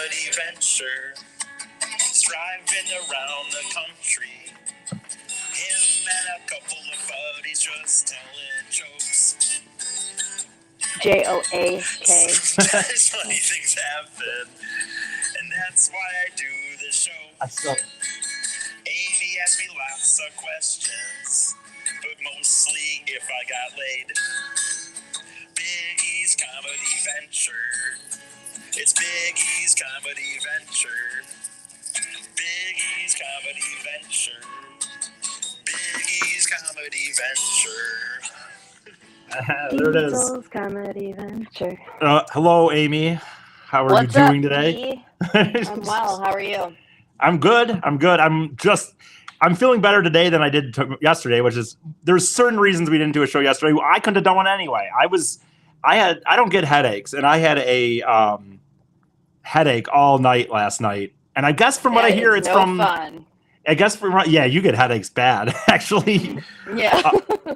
comedy venture. He's driving around the country. Him and a couple of buddies just telling jokes. J-O-A-K. Sometimes funny things happen, and that's why I do this show. Amy asked me lots of questions, but mostly if I got laid. Biggie's comedy venture. It's Biggie's comedy venture. Biggie's comedy venture. Biggie's comedy venture. There it is. Diesel's comedy venture. Hello, Amy. How are What's you doing up, today? I'm well. How are you? I'm good. I'm feeling better today than I did yesterday, which is there's certain reasons we didn't do a show yesterday. I couldn't have done one anyway. I don't get headaches, and I had a headache all night last night. And I guess from what I hear, it's from fun. I guess from you get headaches bad actually. Yeah.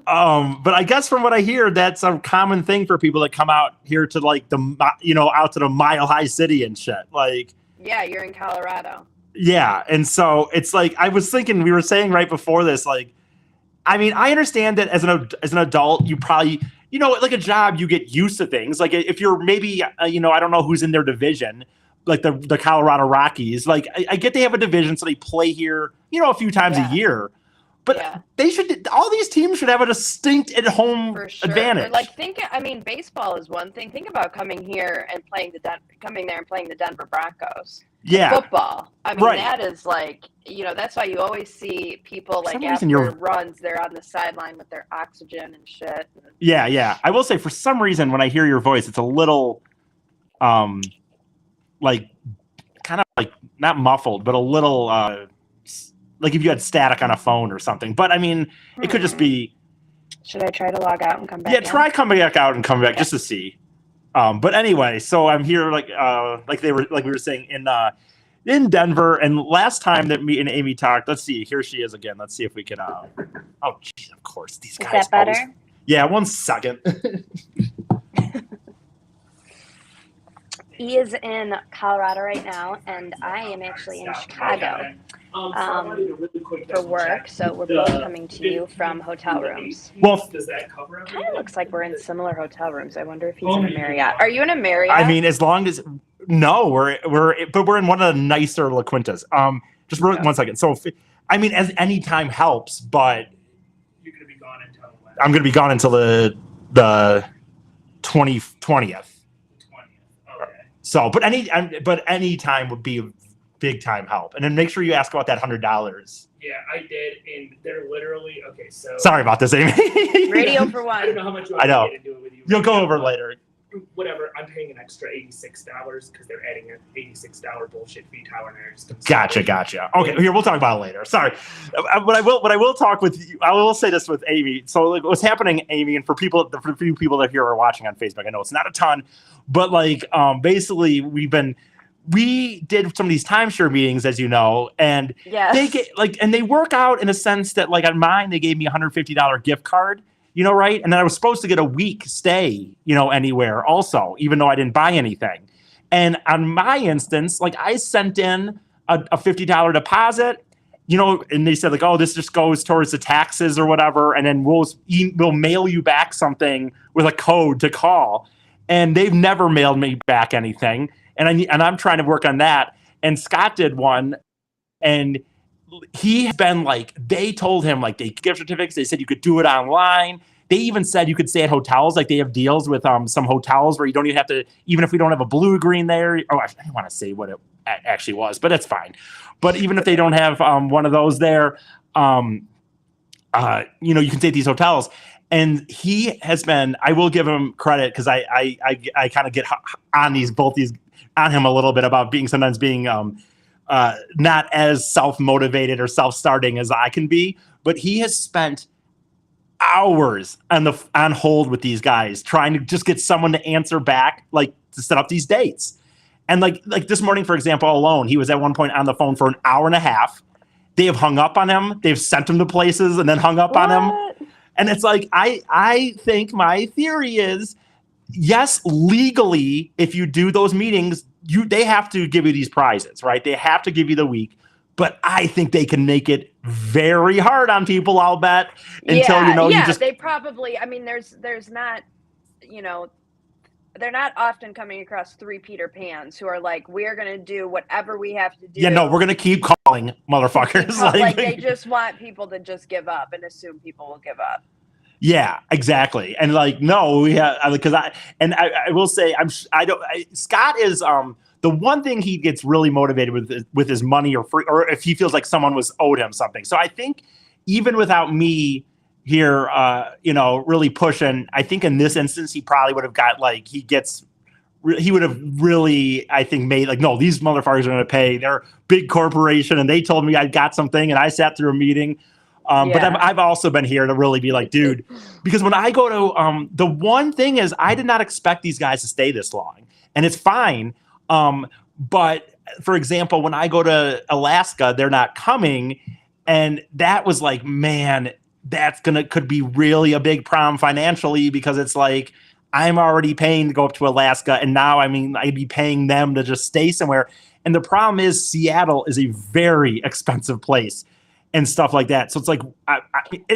But I guess from what I hear, that's a common thing for people that come out here to like out to the Mile High City and shit. Like, yeah, you're in Colorado. Yeah, and so it's like I was thinking. We were saying right before this, like, I mean, I understand that as an adult, you probably like a job, you get used to things. Like if you're maybe I don't know who's in their division, like the Colorado Rockies. Like I get they have a division, so they play here a few times a year. But they should. All these teams should have a distinct at-home advantage. Like baseball is one thing. Think about coming here and playing the Denver Broncos. Yeah. Football. That is like that's why you always see people like after runs, they're on the sideline with their oxygen and shit. Yeah. I will say for some reason when I hear your voice, it's a little, like kind of like not muffled, but a little like if you had static on a phone or something. But I mean, it could just be. Should I try to log out and come back? Yeah, try coming back out and come back just to see. But anyway, so I'm here like we were saying in Denver, and last time that me and Amy talked, let's see, here she is again. Let's see if we can. Oh, geez, of course these guys. Is that better? Yeah, 1 second. He is in Colorado right now, and I am actually in Chicago for work. So we're both coming to you from hotel rooms. Well, does that cover everything? Kind of looks like we're in similar hotel rooms. I wonder if he's in a Marriott. Are you in a Marriott? I mean, as long as we're in one of the nicer La Quintas. Just 1 second. So, as any time helps, but you're gonna be gone until when? I'm gonna be gone until the 20th. So, but any time would be a big time help, and then make sure you ask about that $100. Yeah, I did, and they're literally okay. So sorry about this, Amy. Radio for one. I don't know how much you I know. get into it with you. You'll go over later. Whatever. I'm paying an extra $86 because they're adding an $86 bullshit fee. Tyler and I are just Gotcha. Okay, here we'll talk about it later. Sorry, but I will talk with you. I will say this with Amy. So like, what's happening, Amy, and for the few people that here are watching on Facebook, I know it's not a ton, but like basically we did some of these timeshare meetings, as you know, and they get and they work out in a sense that like on mine they gave me a $150 gift card. Right? And then I was supposed to get a week stay, anywhere also, even though I didn't buy anything. And on my instance, like I sent in a $50 deposit, and they said like, oh, this just goes towards the taxes or whatever. And then we'll mail you back something with a code to call. And they've never mailed me back anything. And I'm trying to work on that. And Scott did one, and he has been like, they told him like they gift certificates. They said you could do it online. They even said you could stay at hotels. Like they have deals with some hotels where you don't even have to, even if we don't have a blue green there. Oh, I don't want to say what it actually was, but it's fine. But even if they don't have one of those there, you can stay at these hotels. And he has been, I will give him credit because I kind of get on on him a little bit about sometimes being not as self-motivated or self-starting as I can be, but he has spent hours on hold with these guys trying to just get someone to answer back, like to set up these dates. And like this morning, for example, alone, he was at one point on the phone for an hour and a half. They have hung up on him. They've sent him to places and then hung up on him. And it's like, I think my theory is, yes, legally, if you do those meetings, they have to give you these prizes, right? They have to give you the week, but I think they can make it very hard on people, I'll bet, until, you just. They probably, I mean, there's not, they're not often coming across 3 Peter Pans who are like, we're going to do whatever we have to do. Yeah, no, we're going to keep calling motherfuckers. Like they just want people to just give up and assume people will give up. Yeah, exactly. And like, no, we have, because I will say, Scott is, the one thing he gets really motivated with his money or if he feels like someone was owed him something. So I think even without me here, really pushing, I think in this instance, he probably would have got like, he would have really, I think, made like, no, these motherfuckers are going to pay. They're a big corporation and they told me I got something and I sat through a meeting. But I've also been here to really be like, dude, because when I go to, the one thing is I did not expect these guys to stay this long, and it's fine. But for example, when I go to Alaska, they're not coming. And that was like, man, could be really a big problem financially, because it's like, I'm already paying to go up to Alaska. And now, I'd be paying them to just stay somewhere. And the problem is Seattle is a very expensive place. And stuff like that. So it's like,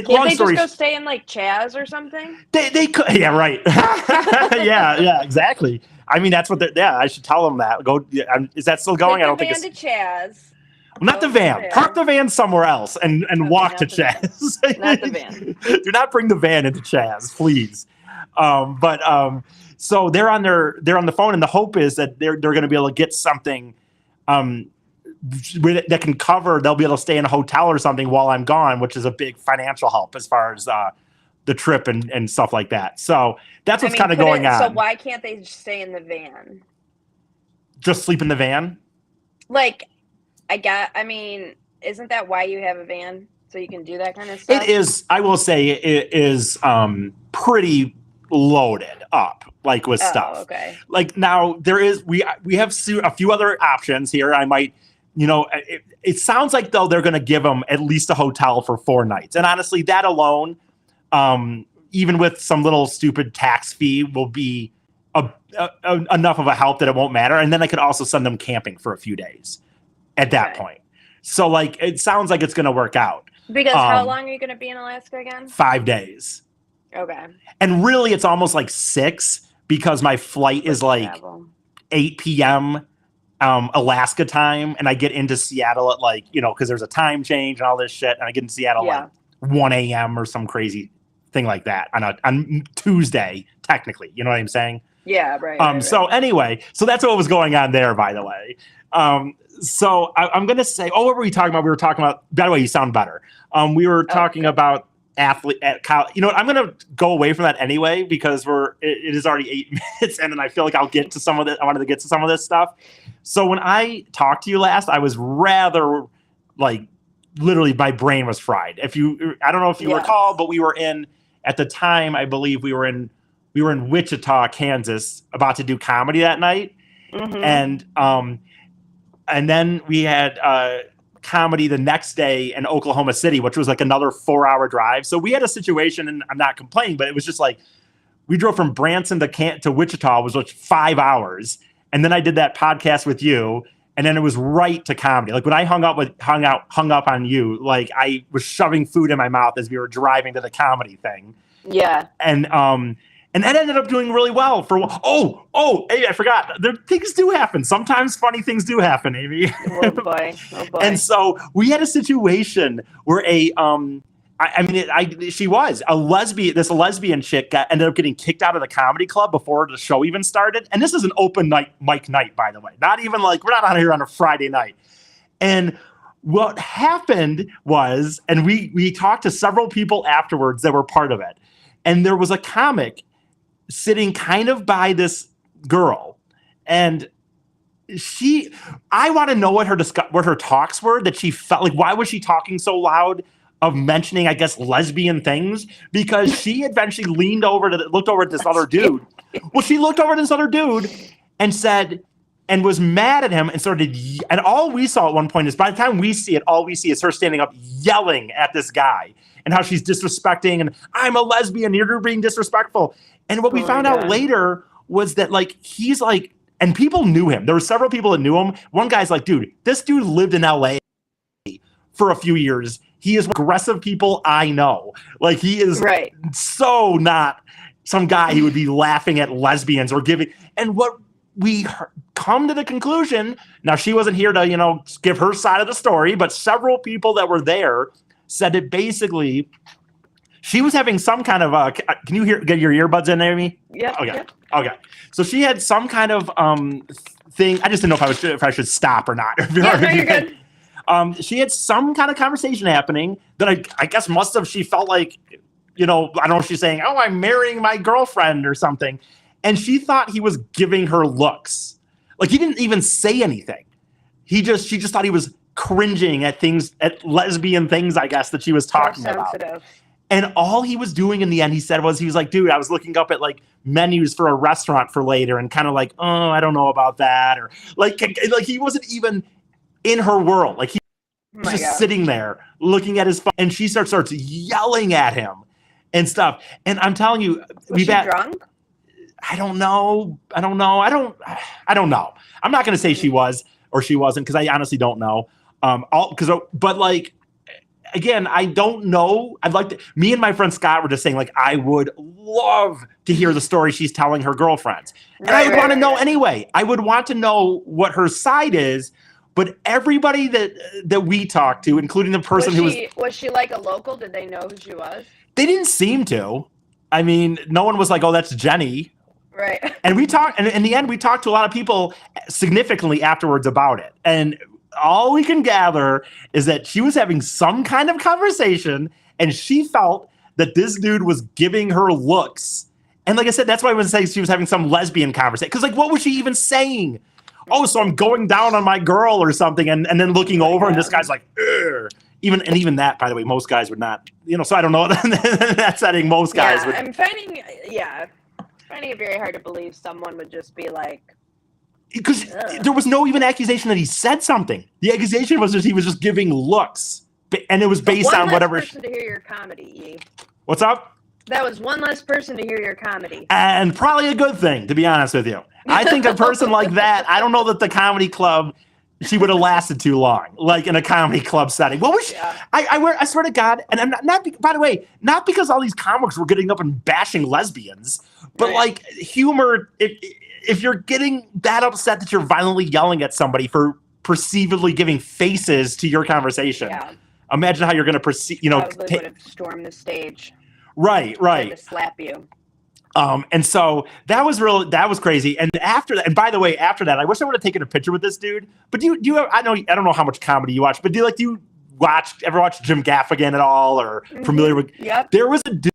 long story. Just go stay in like Chaz or something? They could, yeah, right. yeah, exactly. That's what I should tell them that. Go. Is that still going? Take I don't think it's. To Chaz. Well, not the van. Park the van somewhere else and walk to Chaz. Not the van. Do not bring the van into Chaz, please. So they're on the phone, and the hope is that they're going to be able to get something. That can cover, they'll be able to stay in a hotel or something while I'm gone, which is a big financial help as far as the trip and stuff like that. So that's what's kind of going on. So why can't they just stay in the van? Just sleep in the van? Like, isn't that why you have a van? So you can do that kind of stuff? It is, I will say, it is pretty loaded up, like with stuff. Okay. Like now we have a few other options here. I might, it sounds like though they're going to give them at least a hotel for 4 nights. And honestly, that alone, even with some little stupid tax fee, will be enough of a help that it won't matter. And then I could also send them camping for a few days at that point. So like, it sounds like it's going to work out. Because how long are you going to be in Alaska again? 5 days. Okay. And really, it's almost like 6 because my flight is like 8 p.m. Alaska time, and I get into Seattle at like, because there's a time change and all this shit, and I get in Seattle like 1 a.m. or some crazy thing like that on Tuesday, technically. You know what I'm saying? Yeah, right. So anyway, so that's what was going on there, by the way. So I'm going to say, what were we talking about? We were talking about, by the way, you sound better. We were talking about athlete at college. I'm going to go away from that anyway, because it is already 8 minutes, and then I feel like I'll get to some of it. I wanted to get to some of this stuff. So when I talked to you last, I was rather like, literally my brain was fried. I don't know if you recall, but we were at the time, I believe we were in Wichita, Kansas, about to do comedy that night. Mm-hmm. And then we had comedy the next day in Oklahoma City, which was like another 4-hour drive. So we had a situation, and I'm not complaining, but it was just like, we drove from Branson to Wichita, was like 5 hours. And then I did that podcast with you, and then it was right to comedy. Like when I hung up on you, like I was shoving food in my mouth as we were driving to the comedy thing. Yeah. And that ended up doing really well for. Amy, I forgot. Things do happen. Sometimes funny things do happen, Amy. Oh boy. And so we had a situation where she was a lesbian. This lesbian chick ended up getting kicked out of the comedy club before the show even started. And this is an open mic night, by the way. Not even like, we're not out here on a Friday night. And what happened was, and we talked to several people afterwards that were part of it. And there was a comic sitting kind of by this girl, and I want to know what her talks were, that she felt like, why was she talking so loud of mentioning, I guess, lesbian things? Because she eventually looked over at this other dude. Well, she looked over at this other dude and said, and was mad at him and started, and all we saw at one point is, by the time we see it, all we see is her standing up yelling at this guy and how she's disrespecting, and I'm a lesbian, you're being disrespectful. And what we found out later was that like, he's like And people knew him. There were several people that knew him. One guy's like, dude, this dude lived in LA for a few years. He is aggressive people I know. Like, he is so not some guy who would be laughing at lesbians or giving. And what we come to the conclusion, now she wasn't here to, you know, give her side of the story, but several people that were there said that basically she was having some kind of can you get your earbuds in there, Amy? Yeah. Okay. Yep. Okay. So she had some kind of thing. I just didn't know if I should stop or not. Yeah, no, you're good. She had some kind of conversation happening that I guess must have, she felt like, you know, I don't know if she's saying, oh, I'm marrying my girlfriend or something. And she thought he was giving her looks. Like, he didn't even say anything. She just thought he was cringing at things, at lesbian things, I guess, that she was talking about. And all he was doing in the end, he said, he was like, dude, I was looking up at like menus for a restaurant for later and kind of like, oh, I don't know about that. Or like he wasn't even in her world. Like, he was just sitting there looking at his phone, and she starts yelling at him and stuff. And I'm telling you, was she drunk? I don't know. I don't know. I'm not going to say she was or she wasn't, because I honestly don't know. But like, again, I don't know. Me and my friend Scott were just saying, like, I would love to hear the story she's telling her girlfriends. And I would want to know anyway. I would want to know what her side is. But everybody that we talked to, including the person was she like a local? Did they know who she was? They didn't seem to. I mean, no one was like, oh, that's Jenny. Right. And we talked, and in the end, we talked to a lot of people significantly afterwards about it. And all we can gather is that she was having some kind of conversation, and she felt that this dude was giving her looks. And like I said, that's why I was saying she was having some lesbian conversation. Because, like, what was she even saying? Oh, so I'm going down on my girl or something, and then looking over, and this guy's like, ugh. Even that, by the way, most guys would not, you know, so I don't know. In that setting, most guys would. I'm finding it very hard to believe someone would just be like. Because there was no even accusation that he said something. The accusation was just he was just giving looks. And it was based on whatever. One less person to hear your comedy. What's up? That was one less person to hear your comedy. And probably a good thing, to be honest with you. I think a person like that, I don't know that the comedy club, she would have lasted too long, like in a comedy club setting. What was she? I swear to God, and I'm not by the way, not because all these comics were getting up and bashing lesbians, but like humor, if you're getting that upset that you're violently yelling at somebody for perceivably giving faces to your conversation, imagine how you're going to proceed, you know. Probably would have stormed the stage. Right. To slap you. And so that was crazy. And after that, and by the way, after that, I wish I would have taken a picture with this dude. But do you I don't know how much comedy you watch, but do you ever watch Jim Gaffigan at all, or familiar with? Yep. There was a dude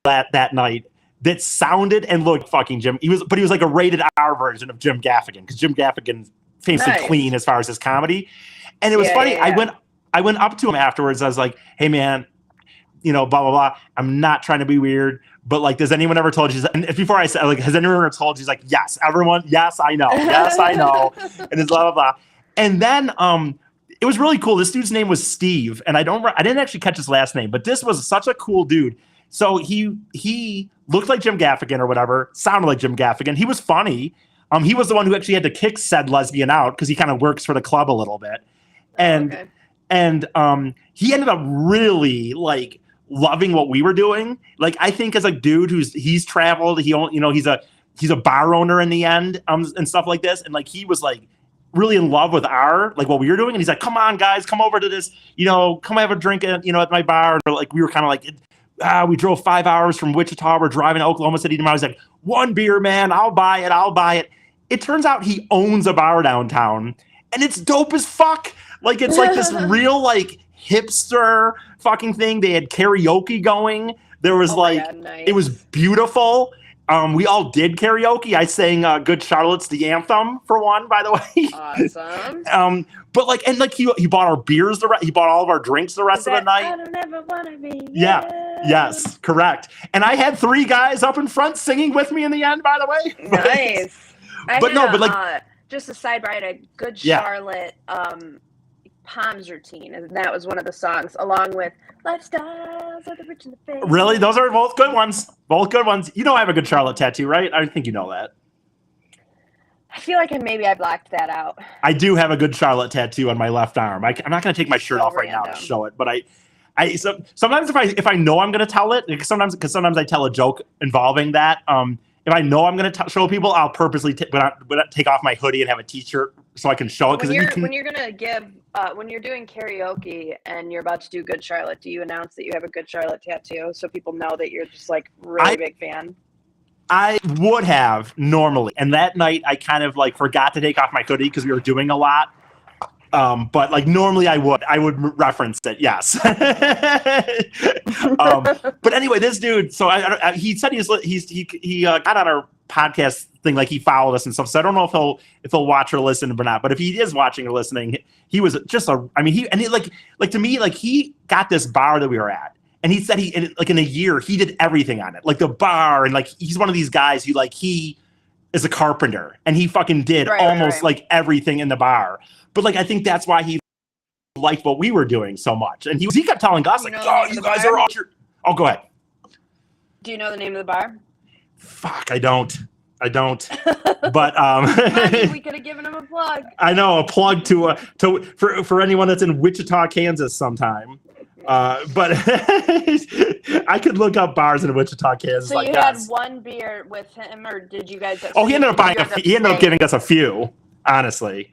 that night that sounded and looked fucking Jim. He was like a rated R version of Jim Gaffigan, because Jim Gaffigan's famously clean as far as his comedy. And it was funny. Yeah. I went up to him afterwards. I was like, hey man, you know, blah, blah, blah. I'm not trying to be weird, but like, has anyone ever told you? And before I said, like, has anyone ever told you? He's like, yes, everyone. Yes, I know. Yes, I know. And it's blah, blah, blah. And then it was really cool. This dude's name was Steve. And I didn't actually catch his last name, but this was such a cool dude. So he looked like Jim Gaffigan or whatever, sounded like Jim Gaffigan. He was funny. He was the one who actually had to kick said lesbian out because he kind of works for the club a little bit. And he ended up really like loving what we were doing. Like, I think as a dude he's traveled, he's a bar owner in the end, and stuff like this. And like, he was like really in love with what we were doing. And he's like, come on guys, come over to this, you know, come have a drink at my bar. Or like, we were kind of like, we drove 5 hours from Wichita. We're driving to Oklahoma City tomorrow. He's like, one beer, man. I'll buy it. It turns out he owns a bar downtown, and it's dope as fuck. Like, it's like this real like hipster fucking thing. They had karaoke going. There was nice. It was beautiful. We all did karaoke. I sang Good Charlotte's the anthem for one, by the way. Awesome. But like, and like he bought our beers, he bought all of our drinks the rest of the night. I don't ever wanna be. Yes, correct. And I had 3 guys up in front singing with me in the end, by the way. Nice. But just a sidebar, I had a Good Charlotte Palms routine, and that was one of the songs, along with Lifestyles of the Rich and the Famous. Really? Those are both good ones. You know I have a Good Charlotte tattoo, right? I think you know that. feel like I blacked that out. I do have a good Charlotte tattoo on my left arm. I'm not going to take my shirt So off right now to random. show it, but sometimes if I know I'm going to tell it, because sometimes I tell a joke involving that. If I know I'm going to show people, I'll purposely take off my hoodie and have a T-shirt so I can show it. When you're gonna give when you're doing karaoke and you're about to do Good Charlotte, do you announce that you have a Good Charlotte tattoo so people know that you're just like really big fan? I would have normally, and that night I kind of like forgot to take off my hoodie because we were doing a lot. But like normally I would reference it. Yes. But anyway, this dude. So he said he got on our podcast thing, like he followed us and stuff. So I don't know if he'll watch or listen or not. But if he is watching or listening, he was just to me, like he got this bar that we were at. And he said in a year, he did everything on it. Like the bar, and like he's one of these guys who like he is a carpenter and he fucking did almost like everything in the bar. But like I think that's why he liked what we were doing so much. And he kept telling us like, "Oh, you guys are all your." Oh, go ahead. Do you know the name of the bar? Fuck, I don't. But We could have given him a plug. I know, a plug for anyone that's in Wichita, Kansas sometime. But I could look up bars in Wichita, Kansas. So you had one beer with him, or did you guys? He ended up giving us a few. Honestly,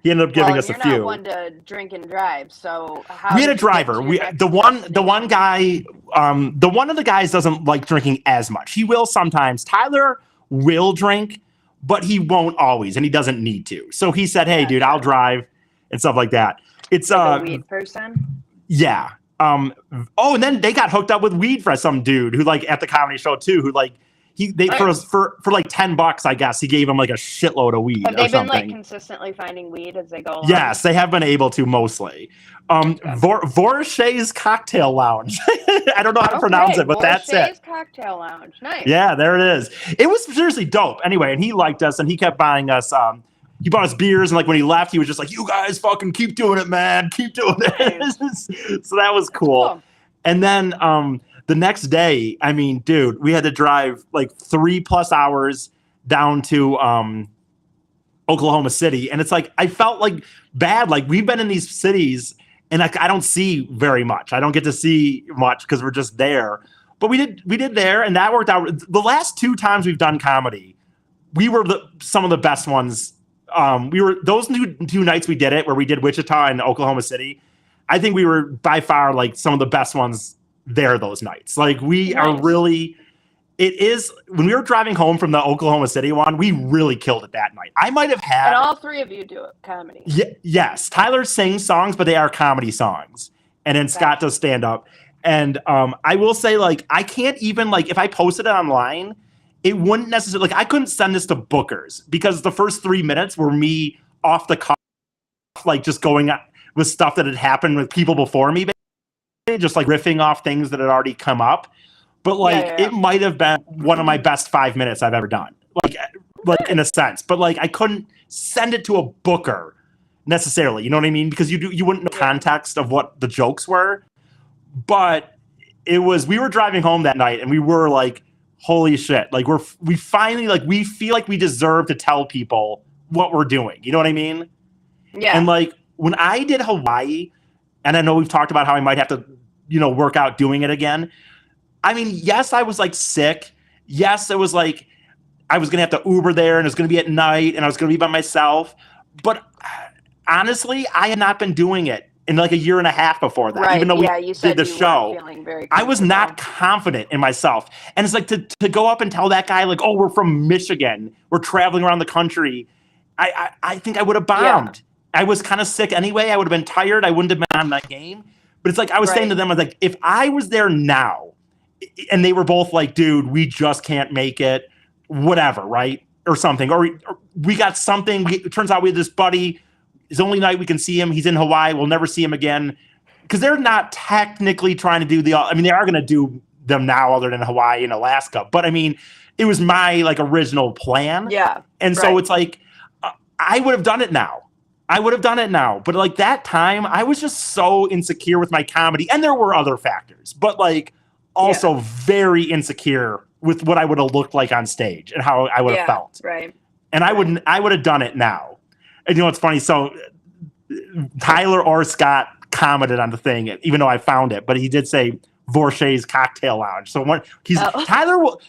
he ended up giving us a few. You're not one to drink and drive, so how we had a driver. The one of the guys doesn't like drinking as much. He will sometimes. Tyler will drink, but he won't always, and he doesn't need to. So he said, "Hey, dude, I'll drive," and stuff like that. It's a weed person. Yeah. And then they got hooked up with weed for some dude who like at the comedy show too, who like for like $10, I guess he gave him like a shitload of weed. Have they been like consistently finding weed as they go along? Yes, they have been able to mostly. Vorshay's Cocktail Lounge. I don't know how to pronounce it, but that's it. Vorshay's Cocktail Lounge. Nice. Yeah, there it is. It was seriously dope. Anyway, and he liked us and he kept buying us he bought us beers, and like when he left, he was just like, "You guys fucking keep doing it, man. Keep doing it." So that was cool. And then the next day, I mean, dude, we had to drive like 3+ hours down to Oklahoma City, and it's like I felt like bad. Like we've been in these cities, and like I don't see very much. I don't get to see much because we're just there. But we did there, and that worked out. The last 2 times we've done comedy, we were some of the best ones. We were those two nights we did it, where we did Wichita and Oklahoma City. I think we were by far like some of the best ones there those nights. Like we are really. It is when we were driving home from the Oklahoma City one, we really killed it that night. I might have had. And all 3 of you do comedy. Yes, Tyler sings songs, but they are comedy songs, and then Scott does stand up. And I will say, like, I can't even like if I posted it online. It wouldn't necessarily like I couldn't send this to bookers because the first 3 minutes were me off the cuff, like just going with stuff that had happened with people before me, just like riffing off things that had already come up. But like it might have been one of my best 5 minutes I've ever done, like in a sense. But like I couldn't send it to a booker necessarily. You know what I mean? Because you wouldn't know context of what the jokes were. But we were driving home that night and we were like. Holy shit. Like we finally like we feel like we deserve to tell people what we're doing. You know what I mean? Yeah. And like when I did Hawaii, and I know we've talked about how I might have to, work out doing it again. I mean, yes, I was like sick. Yes, it was like I was gonna have to Uber there and it was gonna be at night and I was gonna be by myself. But honestly, I had not been doing it in like a year and a half before that, even though we did the show. I was not confident in myself. And it's like to go up and tell that guy, like, "Oh, we're from Michigan. We're traveling around the country." I think I would have bombed. Yeah. I was kind of sick anyway. I would have been tired. I wouldn't have been on that game. But it's like I was saying to them, I was like, if I was there now and they were both like, "Dude, we just can't make it," whatever, right? Or something. Or we got something. It turns out we had this buddy. It's the only night we can see him. He's in Hawaii. We'll never see him again. Because they're not technically trying to do they are going to do them now other than Hawaii and Alaska. But I mean, it was my like original plan. Yeah. And so it's like, I would have done it now. But like that time, I was just so insecure with my comedy. And there were other factors. But like also very insecure with what I would have looked like on stage and how I would have felt. Right. and I would have done it now. And you know what's funny? So Tyler or Scott commented on the thing, even though I found it, but he did say Vorshay's Cocktail Lounge. So Tyler will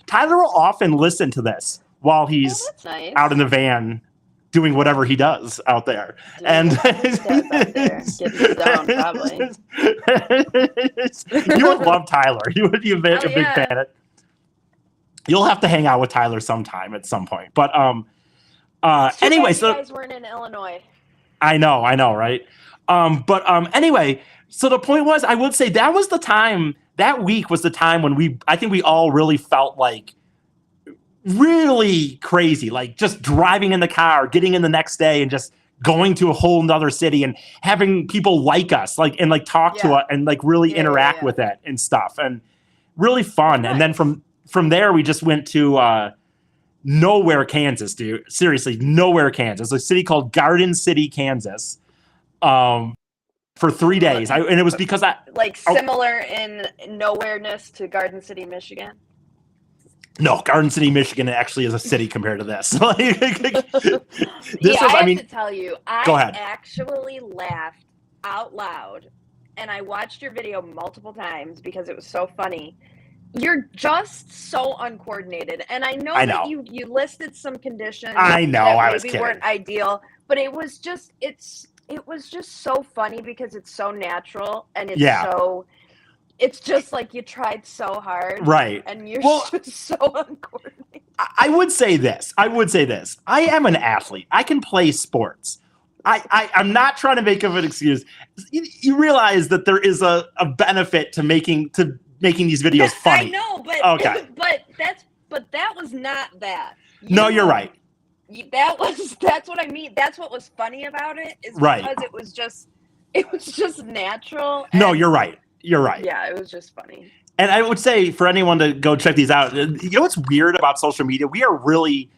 often listen to this while he's that's nice. out in the van doing whatever he does out there. Dude, And getting stoned, probably. You would love Tyler. You would be a big fan. You'll have to hang out with Tyler sometime at some point. But anyway, so you guys weren't in Illinois. I know, right? Anyway, so the point was, I would say that was the time. That week was the time when I think we all really felt like really crazy, like just driving in the car, getting in the next day, and just going to a whole nother city and having people like us, like and like talk to us and like really interact with it and stuff, and really fun. Nice. And then from there, we just went to nowhere, Kansas, dude. Seriously, nowhere, Kansas. A city called Garden City, Kansas. For 3 days. And it was because similar in nowhereness to Garden City, Michigan. No, Garden City, Michigan actually is a city compared to this. I have to tell you, go ahead. Actually laughed out loud, and I watched your video multiple times because it was so funny. You're just so uncoordinated, and I know that you listed some conditions. I know, that I was kidding. Weren't ideal, but it was just so funny because it's so natural, and it's just like you tried so hard, right? And you're just so uncoordinated. I would say this. I am an athlete. I can play sports. I'm not trying to make of an excuse. You realize that there is a benefit to making these videos funny. I know, but okay. but that was not that. No, you're right. That's what I mean. That's what was funny about it, is because it was just natural. No, you're right. Yeah, it was just funny. And I would say for anyone to go check these out, you know what's weird about social media? We are really,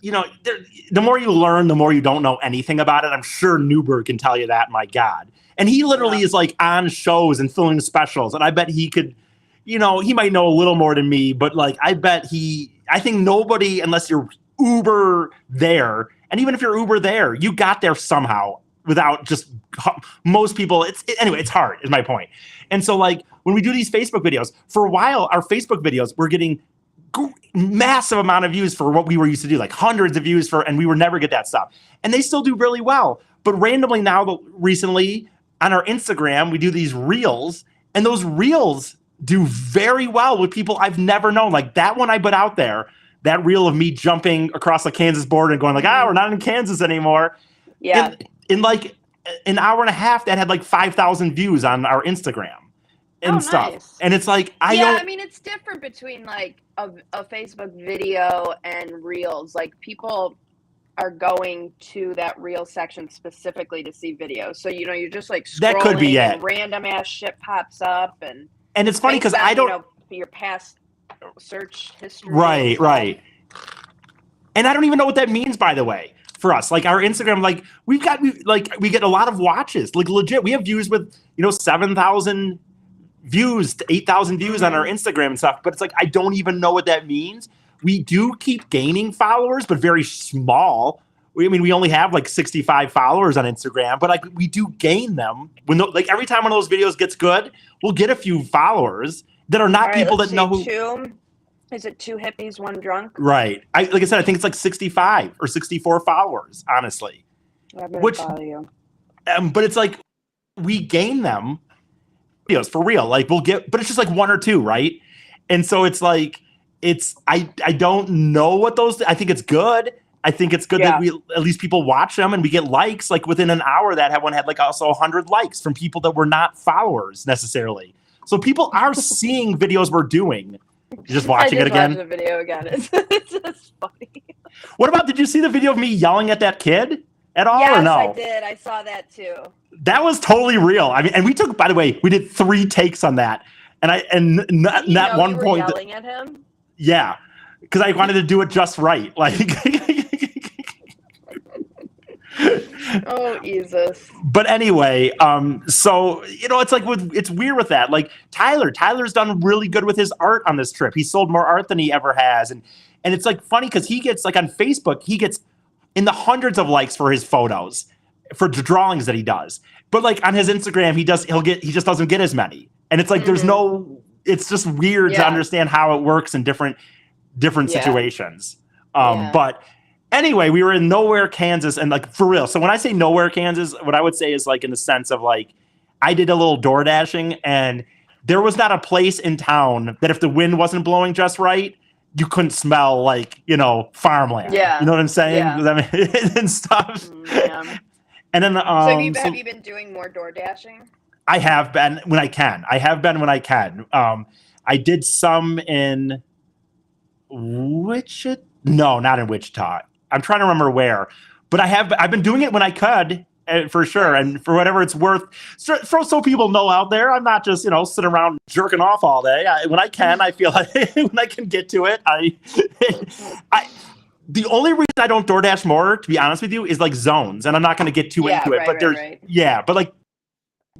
the more you learn, the more you don't know anything about it. I'm sure Newberg can tell you that, my God. And he literally is like on shows and filming specials. And I bet he could, he might know a little more than me, but like, I think nobody, unless you're uber there, and even if you're uber there, you got there somehow without just most people. Anyway, it's hard is my point. And so like when we do these Facebook videos, for a while, our Facebook videos were getting massive amount of views for what we were used to do, like hundreds of views and we would never get that stuff. And they still do really well. But randomly now, recently on our Instagram, we do these reels, and those reels do very well with people I've never known. Like that one I put out there, that reel of me jumping across the Kansas border and going like, we're not in Kansas anymore. Yeah. In like an hour and a half, that had like 5,000 views on our Instagram and stuff. Nice. And it's like, I mean, it's different between like a Facebook video and reels. Like people are going to that reel section specifically to see videos. So, you're just like scrolling, that could be it. And random ass shit pops up. And it's funny because I don't, your past search history. Right. And I don't even know what that means, by the way, for us. Like our Instagram, like we get a lot of watches, like legit. We have views with, 7,000 views to 8,000 views on our Instagram and stuff. But it's like, I don't even know what that means. We do keep gaining followers, but very small. We only have like 65 followers on Instagram, but like we do gain them like every time one of those videos gets good, we'll get a few followers that are not people that know who. Is it 2 hippies, 1 drunk? Right. Like I said, I think it's like 65 or 64 followers, honestly. I'm gonna follow you. But it's like we gain them videos for real. Like we'll get, but it's just like 1 or 2, right? And so it's like I don't know what those. I think it's good. I think it's good that we at least people watch them and we get likes. Like within an hour, that one had like also 100 likes from people that were not followers necessarily. So people are seeing videos we're doing. You're just watching it again. The video again. It's just funny. What about? Did you see the video of me yelling at that kid at all? Yes, or no? I did. I saw that too. That was totally real. I mean, and we took. By the way, we did 3 takes on that, and not one point. Yelling at him. Yeah, because I wanted to do it just right. Like. Oh, Jesus. But anyway, so it's like it's weird with that. Like Tyler's done really good with his art on this trip. He sold more art than he ever has, and And it's like funny because he gets like on Facebook, he gets in the hundreds of likes for his photos, for the drawings that he does. But like on his Instagram, he just doesn't get as many. And it's like it's just weird to understand how it works in different situations. But anyway, we were in Nowhere, Kansas, and like for real. So when I say Nowhere, Kansas, what I would say is like in the sense of like I did a little door dashing, and there was not a place in town that if the wind wasn't blowing just right, you couldn't smell like, farmland. Yeah. You know what I'm saying? Yeah. And stuff. Yeah. And then so have you been doing more door dashing? I have been when I can. I did some in Wichita. No, not in Wichita. I'm trying to remember where, but I've been doing it when I could, for sure. And for whatever it's worth, so people know out there, I'm not just, sitting around jerking off all day. When I can, I feel like when I can get to it, the only reason I don't DoorDash more, to be honest with you, is like zones. And I'm not going to get too into it, but but like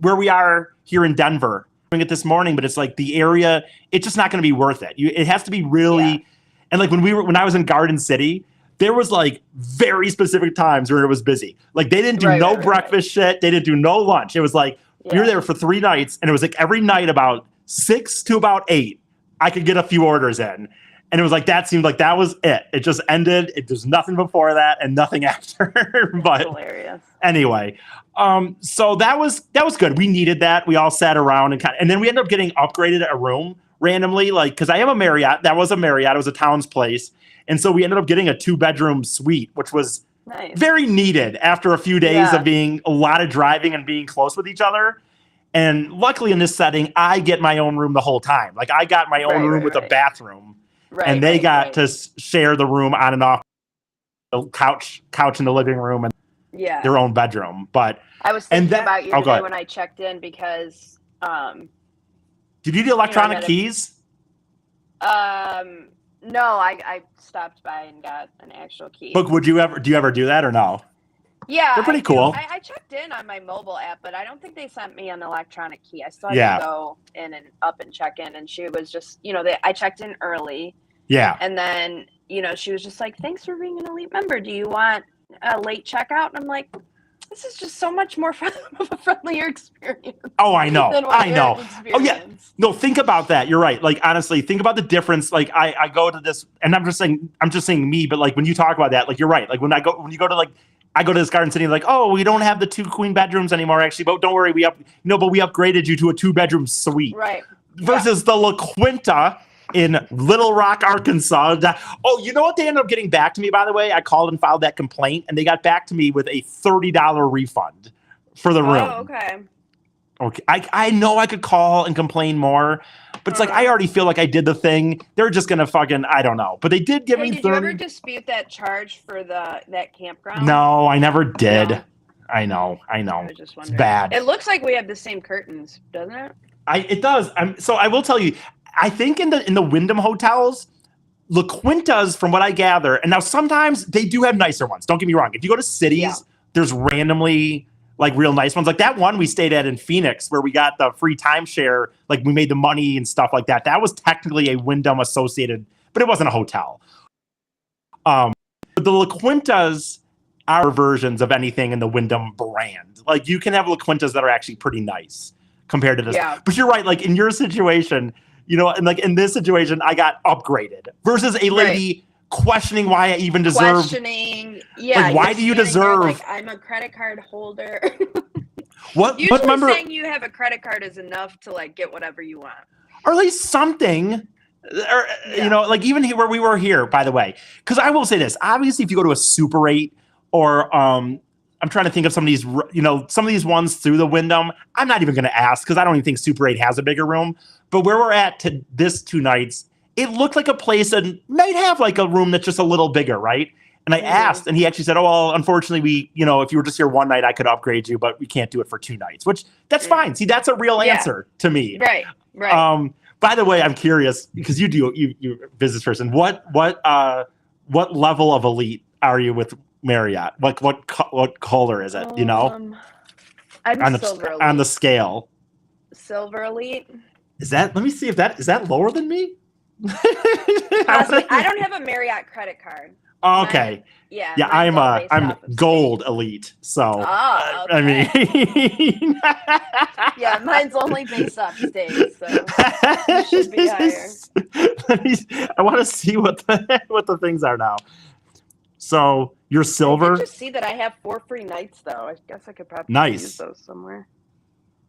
where we are here in Denver, doing it this morning, but it's like the area, it's just not going to be worth it. It has to be really, and like when I was in Garden City, there was like very specific times where it was busy. Like they didn't do breakfast shit. They didn't do no lunch. It was like, we were there for 3 nights, and it was like every night about 6 to about 8, I could get a few orders in. And it was like, that seemed like that was it. It just ended. There's nothing before that and nothing after. But hilarious. Anyway, so that was good. We needed that. We all sat around and then we ended up getting upgraded a room randomly, like, because I am a Marriott. That was a Marriott. It was a Towns Place. And so we ended up getting a 2-bedroom suite, which was very needed after a few days of being a lot of driving and being close with each other. And luckily in this setting, I get my own room the whole time. Like I got my own room with a bathroom. And they got to share the room on and off, the couch in the living room and their own bedroom. But I was thinking about you today when I checked in because did you do electronic keys? No, I stopped by and got an actual key. But do you ever do that or no? Yeah, they're pretty cool. I checked in on my mobile app, but I don't think they sent me an electronic key. I still had to go in and up and check in, and she was just, I checked in early. Yeah. And then, she was just like, "Thanks for being an elite member. Do you want a late checkout?" And I'm like, this is just so much more of a friendlier experience. Oh, I know. Oh, yeah. No, think about that. You're right. Like, honestly, think about the difference. Like, I go to this, and I'm just saying me, but like when you talk about that, like, you're right. Like when you go to like, I go to this Garden City, like, oh, we don't have the 2 queen bedrooms anymore, actually, but don't worry, but we upgraded you to a 2-bedroom suite. Right. Versus the La Quinta in Little Rock, Arkansas. Oh, you know what? They ended up getting back to me, by the way. I called and filed that complaint, and they got back to me with a $30 refund for the room. Oh, okay. Okay. I know I could call and complain more, but it's like I already feel like I did the thing. They're just gonna fucking, I don't know. But they did give me 30. Did you ever dispute that charge for that campground? No, I never did. No. I know. I was just wondering. It's bad. It looks like we have the same curtains, doesn't it? It does. So I will tell you, I think in the Wyndham hotels, La Quintas, from what I gather, and now sometimes they do have nicer ones. Don't get me wrong. If you go to cities, there's randomly like real nice ones. Like that one we stayed at in Phoenix where we got the free timeshare, like we made the money and stuff like that. That was technically a Wyndham associated, but it wasn't a hotel. But the La Quintas are versions of anything in the Wyndham brand. Like you can have La Quintas that are actually pretty nice compared to this. Yeah. But you're right. Like in your situation, and like in this situation, I got upgraded versus a lady questioning why I even deserve. Like, why do you deserve? Like, I'm a credit card holder. What? Usually but remember, saying you have a credit card is enough to like get whatever you want, or at least something. Or like even here, where we were here, by the way, because I will say this. Obviously, if you go to a Super 8 or I'm trying to think of some of these, some of these ones through the Wyndham. I'm not even going to ask because I don't even think Super 8 has a bigger room. But where we're at to this 2 nights, it looked like a place that might have like a room that's just a little bigger, right? And I asked, and he actually said, "Oh, well, unfortunately, we, if you were just here 1 night, I could upgrade you, but we can't do it for 2 nights." Which that's fine. See, that's a real answer to me. Right. By the way, I'm curious because you business person. What level of elite are you with Marriott? What color is it? I'm silver elite. On the scale. Silver elite. Is that? Let me see if that is that lower than me. Possibly. I don't have a Marriott credit card. Okay. Yeah. Yeah, I'm gold elite. So okay. I mean yeah, mine's only based off stays, so it should be higher. I want to see what the things are now. So you're silver. I just see that I have 4 free nights though. I guess I could probably use those somewhere.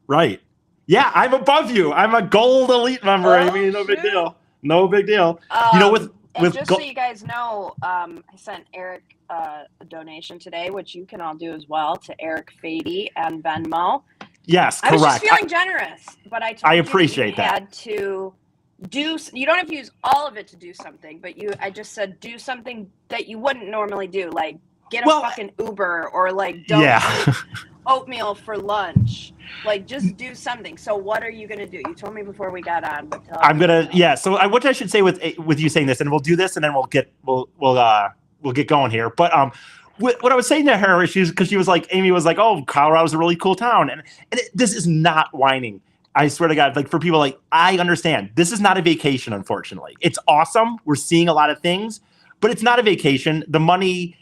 Right. Yeah, I'm above you. I'm a gold elite member, Amy. No big deal. No big deal. You know, with just so you guys know, I sent Eric a donation today, which you can all do as well, to Eric Fady and Venmo. Yes, correct. I was just feeling generous, but I appreciate that. Had to do. You don't have to use all of it to do something, but I just said do something that you wouldn't normally do, like get a fucking Uber or like don't eat oatmeal for lunch. Like just do something. So what are you gonna do? You told me before we got on. But I'm gonna So what I should say with you saying this, and we'll do this, and then we'll get going here. But what I was saying to her is because she was like, Amy was like, oh, Colorado's a really cool town, and this is not whining. I swear to God, like for people, like I understand this is not a vacation. Unfortunately, it's awesome. We're seeing a lot of things, but it's not a vacation. The money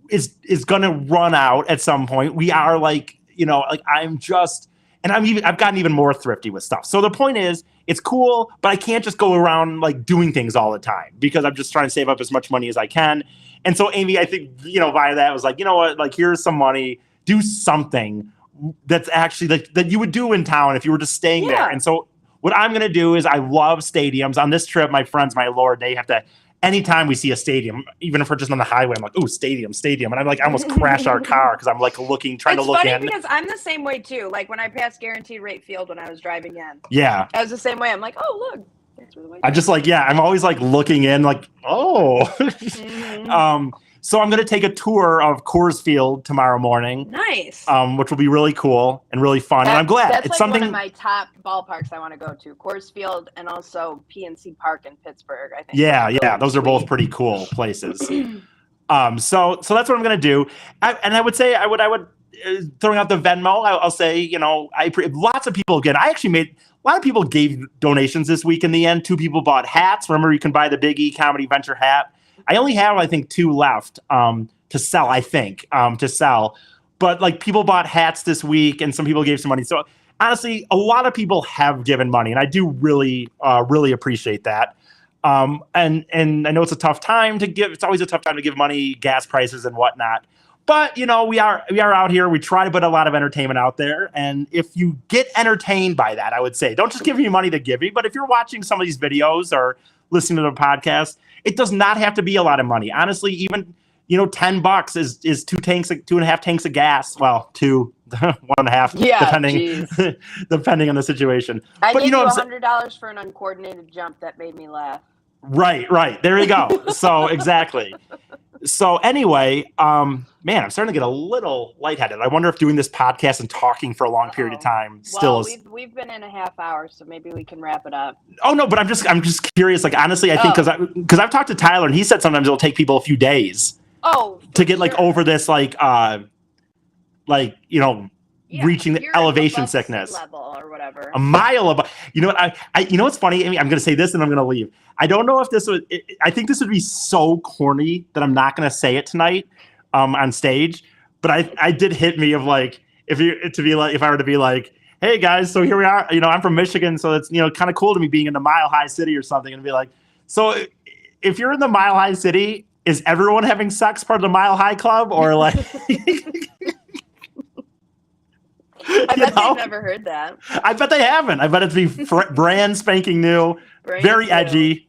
is going to run out at some point. We are like, like I've gotten even more thrifty with stuff. So the point is, it's cool, but I can't just go around like doing things all the time because I'm just trying to save up as much money as I can. And so Amy, I think, via that was like, you know what, like here's some money, do something that's actually that you would do in town if you were just staying there. And so what I'm going to do is I love stadiums. On this trip, my friends, my Lord, they have to, anytime we see a stadium, even if we're just on the highway, I'm like, oh, stadium. And I'm like, I almost crash our car because I'm like trying to look in. It's funny because I'm the same way too. Like when I passed Guaranteed Rate Field when I was driving in. Yeah. I was the same way. I'm like, oh, look. That's where the white I just like, I'm always like looking in like, oh. So I'm going to take a tour of Coors Field tomorrow morning. Nice. Which will be really cool and really fun. And I'm glad that's it's like something. One of my top ballparks I want to go to: Coors Field and also PNC Park in Pittsburgh. I think. Yeah, those are both pretty cool places. So that's what I'm going to do. I would say I would throwing out the Venmo. I'll say lots of people again. I actually made a lot of people gave donations this week. In the end, 2 people bought hats. Remember, you can buy the Big E Comedy Venture hat. I only have, I think, 2 left to sell, But like people bought hats this week and some people gave some money. So honestly, a lot of people have given money and I do really, really appreciate that. And I know it's a tough time to give. It's always a tough time to give money, gas prices and whatnot. But, we are out here. We try to put a lot of entertainment out there. And if you get entertained by that, I would say, don't just give me money to give me. But if you're watching some of these videos or listening to the podcast, it does not have to be a lot of money. Honestly, even, $10 is 2.5 tanks of gas. Well, 1.5, depending on the situation. I gave you $100 for an uncoordinated jump that made me laugh. Right. There you go. So exactly. So anyway, man, I'm starting to get a little lightheaded. I wonder if doing this podcast and talking for a long period of time we've been in a half hour, so maybe we can wrap it up. Oh no, but I'm just curious. Like honestly, I think because I've talked to Tyler and he said sometimes it'll take people a few days. To get like over this reaching the elevation sickness level or whatever. A mile above. You know what? I what's funny, Amy? I'm going to say this and I'm going to leave. I don't know if this would. I think this would be so corny that I'm not going to say it tonight on stage. But I did hit me of like if I were to be like, hey guys, so here we are. I'm from Michigan, so it's kind of cool to me being in the Mile High City or something, and be like, so if you're in the Mile High City, is everyone having sex part of the Mile High Club or like? I bet they've never heard that. I bet they haven't. I bet it'd be brand spanking new, very edgy.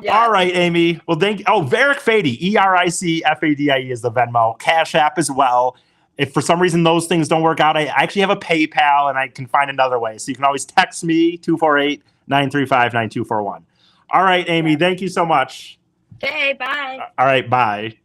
Yeah. All right, Amy. Well, Eric Fady, ERICFADIE is the Venmo. Cash App as well. If for some reason those things don't work out, I actually have a PayPal and I can find another way. So you can always text me 248-935-9241. All right, Amy. Thank you so much. Okay, bye. All right, bye.